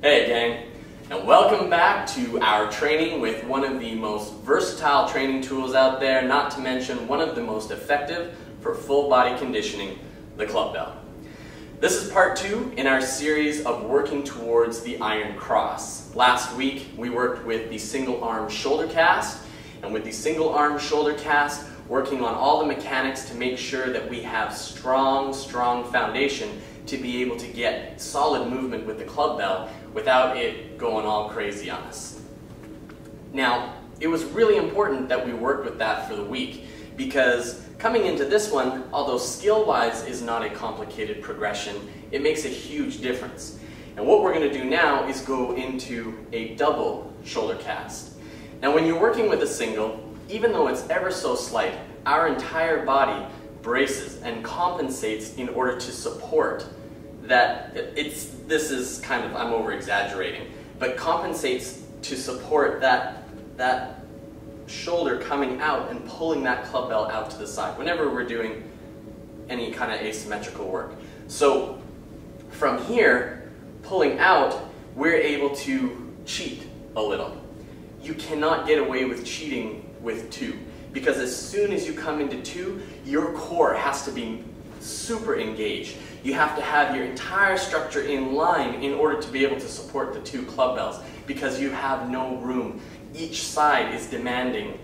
Hey gang, and welcome back to our training with one of the most versatile training tools out there, not to mention one of the most effective for full body conditioning, the Clubbell. This is part 2 in our series of working towards the iron cross. Last week we worked with the single arm shoulder cast, and with the single arm shoulder cast working on all the mechanics to make sure that we have strong foundation to be able to get solid movement with the Clubbell without it going all crazy on us. Now, it was really important that we worked with that for the week because coming into this one, although skill-wise is not a complicated progression, it makes a huge difference. And what we're going to do now is go into a double shoulder cast. Now, when you're working with a single, even though it's ever so slight, our entire body braces and compensates in order to support that. This is kind of, I'm over exaggerating, but compensates to support that shoulder coming out and pulling that Clubbell out to the side whenever we're doing any kind of asymmetrical work. So from here, pulling out, we're able to cheat a little. You cannot get away with cheating with 2, because as soon as you come into 2, your core has to be super engaged. You have to have your entire structure in line in order to be able to support the 2 Clubbells, because you have no room. Each side is demanding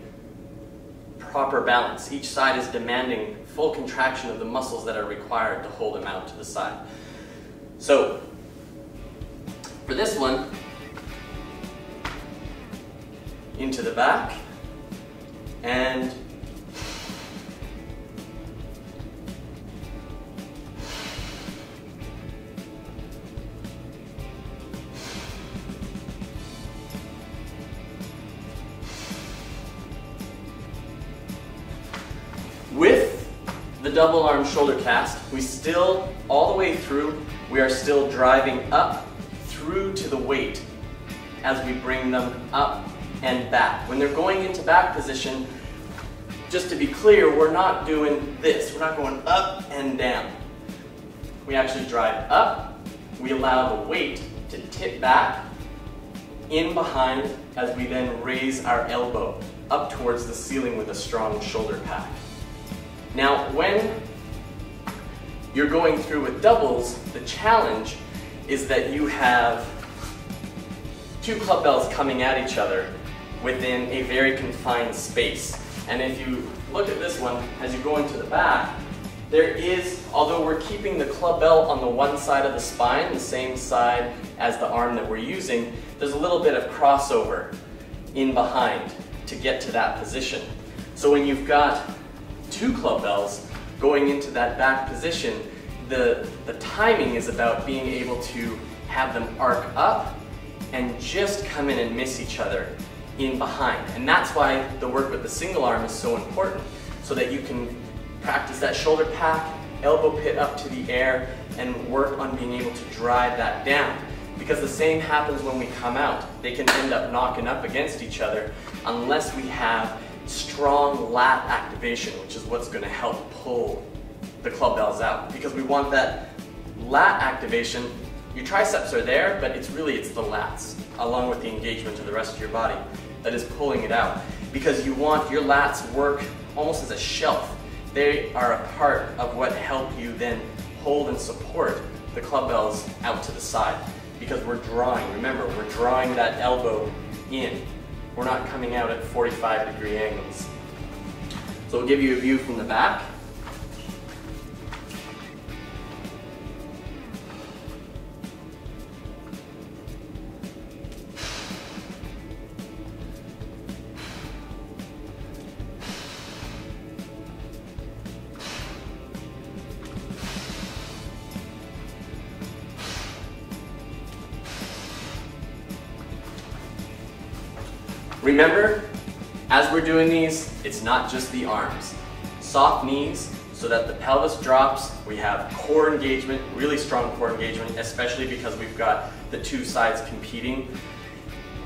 proper balance. Each side is demanding full contraction of the muscles that are required to hold them out to the side. So, for this one, into the back, and with the double arm shoulder cast, we still, all the way through, we are still driving up through to the weight as we bring them up and back. When they're going into back position, just to be clear, we're not doing this. We're not going up and down. We actually drive up. We allow the weight to tip back in behind as we then raise our elbow up towards the ceiling with a strong shoulder pack. Now, when you're going through with doubles, the challenge is that you have 2 Clubbells coming at each other within a very confined space. And if you look at this one, as you go into the back, there is, although we're keeping the Clubbell on the one side of the spine, the same side as the arm that we're using, there's a little bit of crossover in behind to get to that position. So when you've got 2 Clubbells going into that back position, the timing is about being able to have them arc up and just come in and miss each other in behind. And that's why the work with the single arm is so important, so that you can practice that shoulder pack, elbow pit up to the air, and work on being able to drive that down. Because the same happens when we come out. They can end up knocking up against each other unless we have strong lat activation, which is what's going to help pull the Clubbells out. Because we want that lat activation. Your triceps are there, but it's the lats, along with the engagement of the rest of your body, that is pulling it out. Because you want your lats work almost as a shelf. They are a part of what help you then hold and support the Clubbells out to the side. Because we're drawing, remember, we're drawing that elbow in. We're not coming out at 45-degree angles. So we'll give you a view from the back. Remember, as we're doing these, it's not just the arms. Soft knees so that the pelvis drops. We have core engagement, really strong core engagement, especially because we've got the 2 sides competing.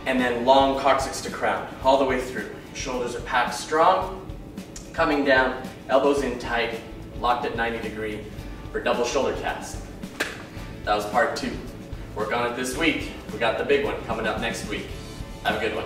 And then long coccyx to crown, all the way through. Shoulders are packed strong, coming down, elbows in tight, locked at 90 degree for double shoulder cast. That was part 2. Work on it this week. We got the big one coming up next week. Have a good one.